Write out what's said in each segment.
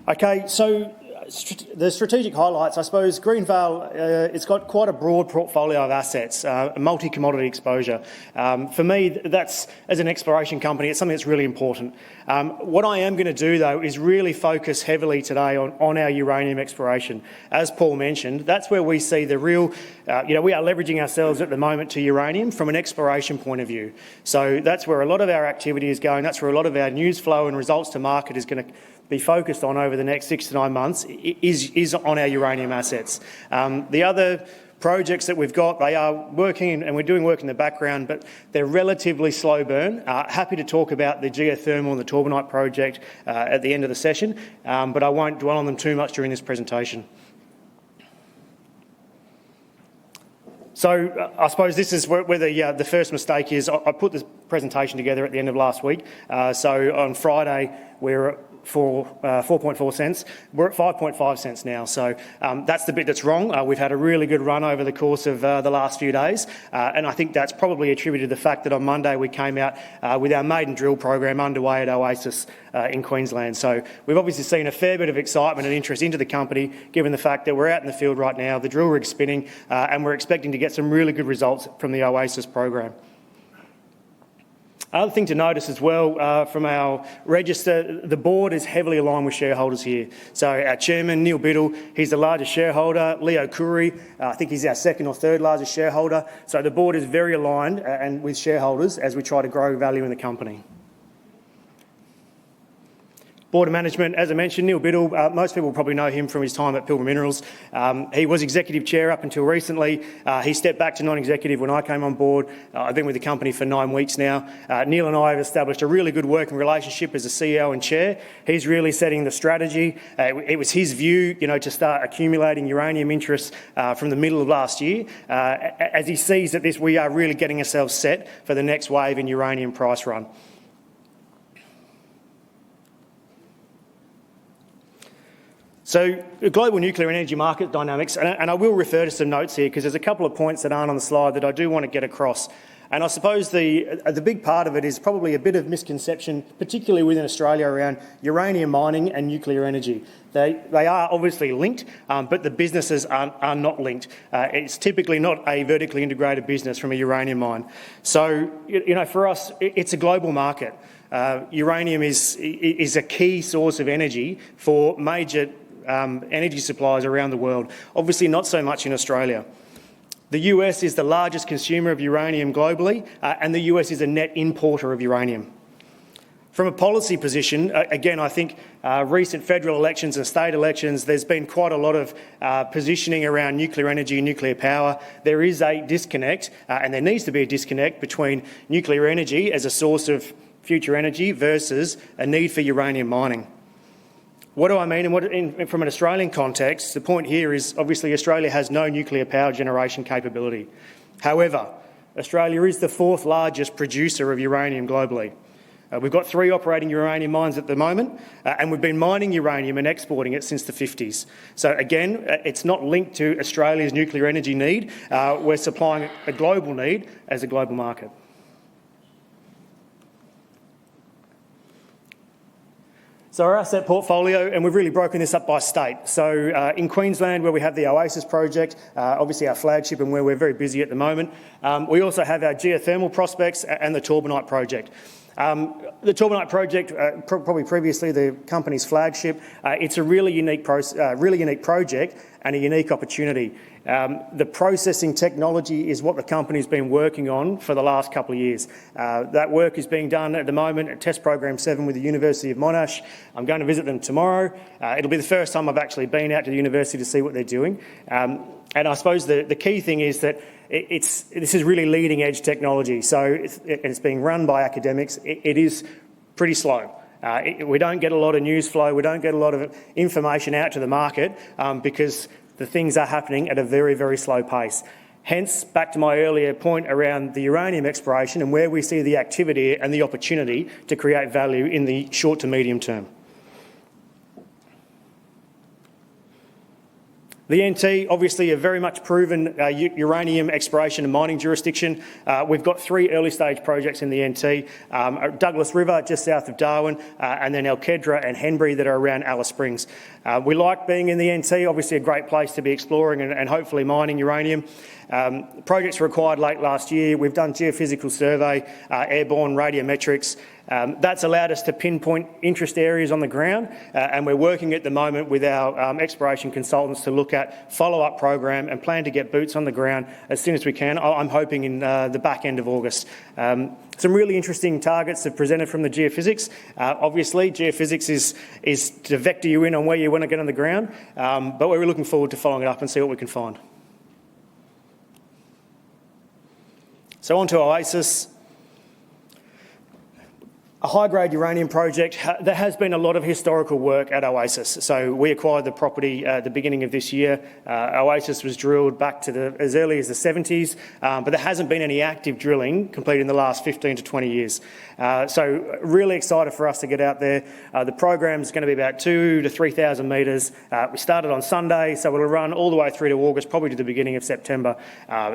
Okay, so the strategic highlights, I suppose Greenvale, it's got quite a broad portfolio of assets, multi-commodity exposure. For me, that's, as an exploration company, it's something that's really important. What I am going to do, though, is really focus heavily today on our uranium exploration. As Paul mentioned, that's where we see the real, we are leveraging ourselves at the moment to uranium from an exploration point of view. So that's where a lot of our activity is going. That's where a lot of our news flow and results to market is going to be focused on over the next 6 to 9 months is on our uranium assets. The other projects that we've got, they are working and we're doing work in the background, but they're relatively slow burn. Happy to talk about the geothermal and the Torbanite project at the end of the session, but I won't dwell on them too much during this presentation. So I suppose this is where the first mistake is. I put this presentation together at the end of last week. So on Friday, we're at 4.4 cents. We're at 5.5 cents now. So that's the bit that's wrong. We've had a really good run over the course of the last few days. And I think that's probably attributed to the fact that on Monday we came out with our maiden drill program underway at Oasis in Queensland. So we've obviously seen a fair bit of excitement and interest into the company, given the fact that we're out in the field right now, the drill rig's spinning, and we're expecting to get some really good results from the Oasis program. Other thing to notice as well, from our register, the board is heavily aligned with shareholders here. So our chairman, Neil Biddle, he's the largest shareholder. Leo Curry, I think he's our second or third largest shareholder. So the board is very aligned and with shareholders as we try to grow value in the company. Board of Management, as I mentioned, Neil Biddle, most people probably know him from his time at Pilbara Minerals. He was executive chair up until recently. He stepped back to non-executive when I came on board. I've been with the company for 9 weeks now. Neil and I have established a really good working relationship as a CEO and chair. He's really setting the strategy. It was his view, to start accumulating uranium interests from the middle of last year. As he sees that we are really getting ourselves set for the next wave in uranium price run. So the global nuclear energy market dynamics, and I will refer to some notes here because there's a couple of points that aren't on the slide that I do want to get across. And I suppose the big part of it is probably a bit of misconception, particularly within Australia, around uranium mining and nuclear energy. They are obviously linked, but the businesses are not linked. It's typically not a vertically integrated business from a uranium mine. So, for us, it's a global market. Uranium is a key source of energy for major energy suppliers around the world. Obviously not so much in Australia. The US is the largest consumer of uranium globally, and the US is a net importer of uranium. From a policy position, again, I think recent federal elections and state elections, there's been quite a lot of positioning around nuclear energy and nuclear power. There is a disconnect, and there needs to be a disconnect between nuclear energy as a source of future energy versus a need for uranium mining. What do I mean? And from an Australian context, the point here is obviously Australia has no nuclear power generation capability. However, Australia is the 4th largest producer of uranium globally. We've got 3 operating uranium mines at the moment, and we've been mining uranium and exporting it since the 50s. So again, it's not linked to Australia's nuclear energy need. We're supplying a global need as a global market. So our asset portfolio, and we've really broken this up by state. So in Queensland, where we have the Oasis project, obviously our flagship and where we're very busy at the moment, we also have our geothermal prospects and the Torbanite project. The Torbanite project, probably previously the company's flagship, it's a really unique project and a unique opportunity. The processing technology is what the company's been working on for the last couple of years. That work is being done at the moment at Test Program 7 with the University of Monash. I'm going to visit them tomorrow. It'll be the first time I've actually been out to the university to see what they're doing. And I suppose the key thing is that this is really leading edge technology. So it's being run by academics. It is pretty slow. We don't get a lot of news flow. We don't get a lot of information out to the market because the things are happening at a very, very slow pace. Hence, back to my earlier point around the uranium exploration and where we see the activity and the opportunity to create value in the short to medium term. The NT, obviously a very much proven uranium exploration and mining jurisdiction. We've got 3 early stage projects in the NT, Douglas River just south of Darwin, and then Alkedra and Henbury that are around Alice Springs. We like being in the NT, obviously a great place to be exploring and hopefully mining uranium. Projects were acquired late last year. We've done geophysical survey, airborne radiometrics. That's allowed us to pinpoint interest areas on the ground, and we're working at the moment with our exploration consultants to look at follow-up program and plan to get boots on the ground as soon as we can. I'm hoping in the back end of August. Some really interesting targets are presented from the geophysics. Obviously, geophysics is to vector you in on where you want to get on the ground, but we're looking forward to following it up and see what we can find. So on to Oasis. A high-grade uranium project. There has been a lot of historical work at Oasis. So we acquired the property at the beginning of this year. Oasis was drilled back to as early as the 70s, but there hasn't been any active drilling completed in the last 15 to 20 years. So really excited for us to get out there. The program is going to be about 2,000 to 3,000 metres. We started on Sunday, so we'll run all the way through to August, probably to the beginning of September.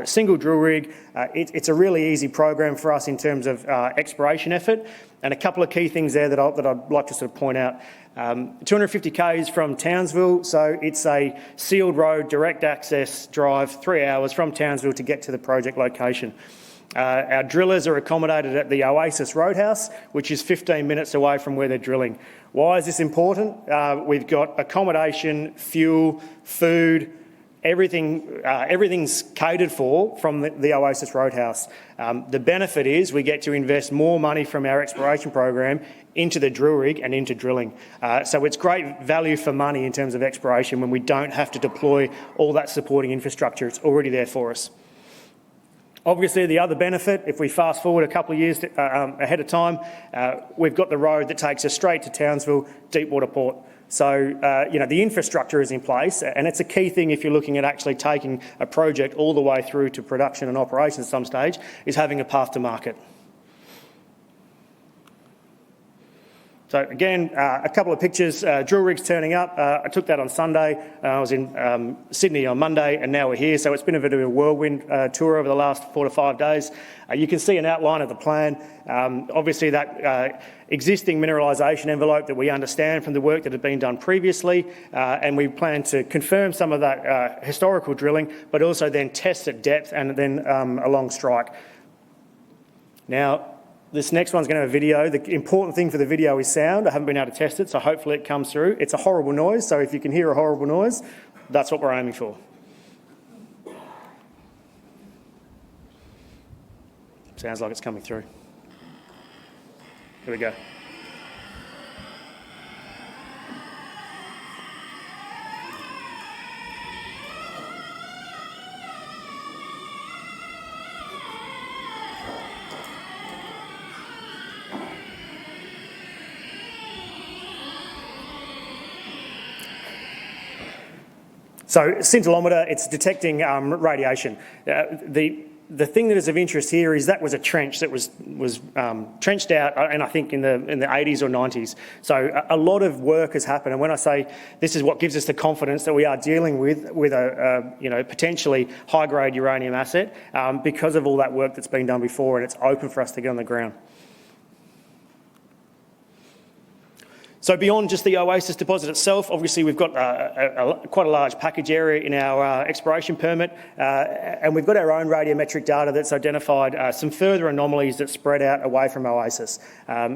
Single drill rig. It's a really easy program for us in terms of exploration effort. And a couple of key things there that I'd like to sort of point out. 250 k's from Townsville, so it's a sealed road, direct access drive, 3 hours from Townsville to get to the project location. Our drillers are accommodated at the Oasis Roadhouse, which is 15 minutes away from where they're drilling. Why is this important? We've got accommodation, fuel, food, everything's catered for from the Oasis Roadhouse. The benefit is we get to invest more money from our exploration program into the drill rig and into drilling. So it's great value for money in terms of exploration when we don't have to deploy all that supporting infrastructure. It's already there for us. Obviously, the other benefit, if we fast forward a couple of years ahead of time, we've got the road that takes us straight to Townsville, Deepwater Port. So, the infrastructure is in place, and it's a key thing if you're looking at actually taking a project all the way through to production and operations at some stage, is having a path to market. So again, a couple of pictures, drill rigs turning up. I took that on Sunday. I was in Sydney on Monday, and now we're here. So it's been a bit of a whirlwind tour over the last 4 to 5 days. You can see an outline of the plan. Obviously that existing mineralisation envelope that we understand from the work that had been done previously, and we plan to confirm some of that historical drilling, but also then test at depth and then along strike. Now, this next one's going to have a video. The important thing for the video is sound. I haven't been able to test it, so hopefully it comes through. It's a horrible noise, so if you can hear a horrible noise, that's what we're aiming for. Sounds like it's coming through. Here we go. So scintillometer, it's detecting radiation. The thing that is of interest here is that was a trench that was trenched out, and I think in the 80s or 90s. So a lot of work has happened, and when I say this is what gives us the confidence that we are dealing with a potentially high-grade uranium asset because of all that work that's been done before, and it's open for us to get on the ground. So beyond just the Oasis deposit itself, obviously we've got quite a large package area in our exploration permit, and we've got our own radiometric data that's identified some further anomalies that spread out away from Oasis.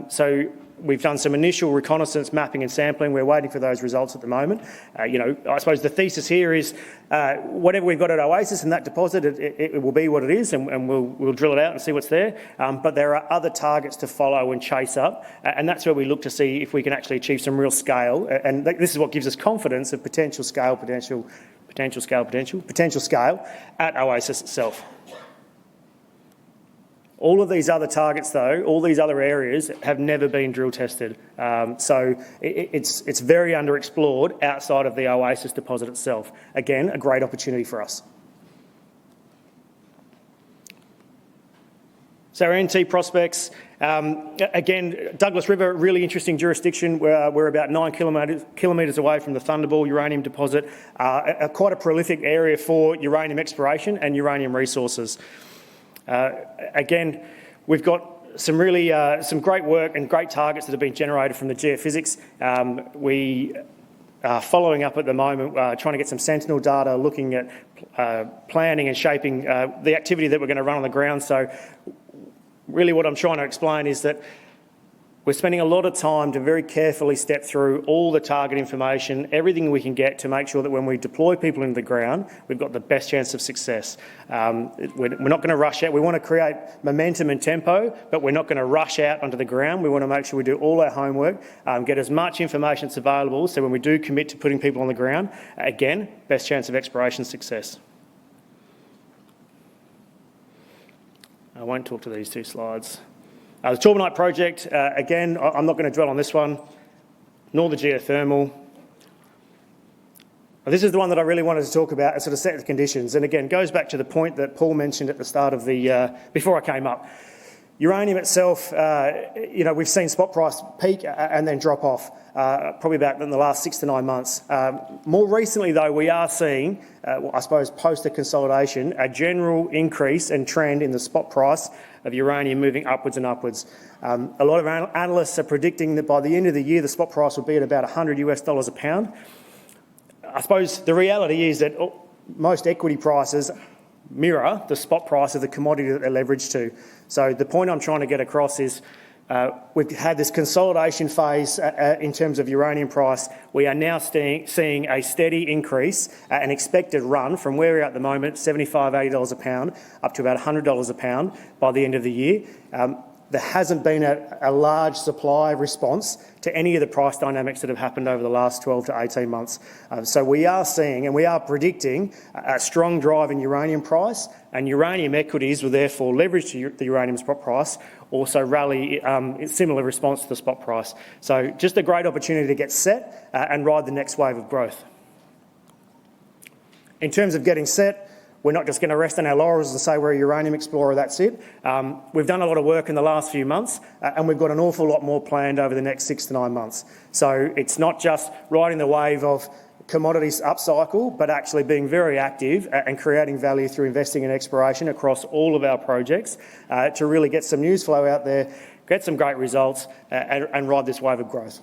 So we've done some initial reconnaissance mapping and sampling. We're waiting for those results at the moment. I suppose the thesis here is whatever we've got at Oasis and that deposit, it will be what it is, and we'll drill it out and see what's there. But there are other targets to follow and chase up, and that's where we look to see if we can actually achieve some real scale. And this is what gives us confidence of potential scale at Oasis itself. All of these other targets, though, all these other areas have never been drill tested. So it's very underexplored outside of the Oasis deposit itself. Again, a great opportunity for us. So our NT prospects, again, Douglas River, really interesting jurisdiction. We're about 9 kilometres away from the Thunderball uranium deposit, quite a prolific area for uranium exploration and uranium resources. Again, we've got some great work and great targets that have been generated from the geophysics. We are following up at the moment, trying to get some sentinel data, looking at planning and shaping the activity that we're going to run on the ground. So really what I'm trying to explain is that we're spending a lot of time to very carefully step through all the target information, everything we can get to make sure that when we deploy people into the ground, we've got the best chance of success. We're not going to rush out. We want to create momentum and tempo, but we're not going to rush out onto the ground. We want to make sure we do all our homework, get as much information as available, so when we do commit to putting people on the ground, again, best chance of exploration success. I won't talk to these two slides. The Twilight project, again, I'm not going to dwell on this one, nor the geothermal. This is the one that I really wanted to talk about and sort of set the conditions. And again, goes back to the point that Paul mentioned at the start of the, before I came up. Uranium itself, we've seen spot price peak and then drop off, probably about in the last 6 to 9 months. More recently, though, we are seeing, I suppose, post the consolidation, a general increase and trend in the spot price of uranium moving upwards and upwards. A lot of analysts are predicting that by the end of the year, the spot price will be at about $100 a pound. I suppose the reality is that most equity prices mirror the spot price of the commodity that they're leveraged to. So the point I'm trying to get across is we've had this consolidation phase in terms of uranium price. We are now seeing a steady increase, an expected run from where we're at the moment, $75, $80 a pound, up to about $100 a pound by the end of the year. There hasn't been a large supply response to any of the price dynamics that have happened over the last 12 to 18 months. So we are seeing and we are predicting a strong drive in uranium price, and uranium equities will therefore leverage to the uranium spot price, also rally in similar response to the spot price. So just a great opportunity to get set and ride the next wave of growth. In terms of getting set, we're not just going to rest on our laurels and say we're a uranium explorer, that's it. We've done a lot of work in the last few months and we've got an awful lot more planned over the next 6 to 9 months. So it's not just riding the wave of commodities upcycle, but actually being very active and creating value through investing in exploration across all of our projects to really get some news flow out there, get some great results and ride this wave of growth.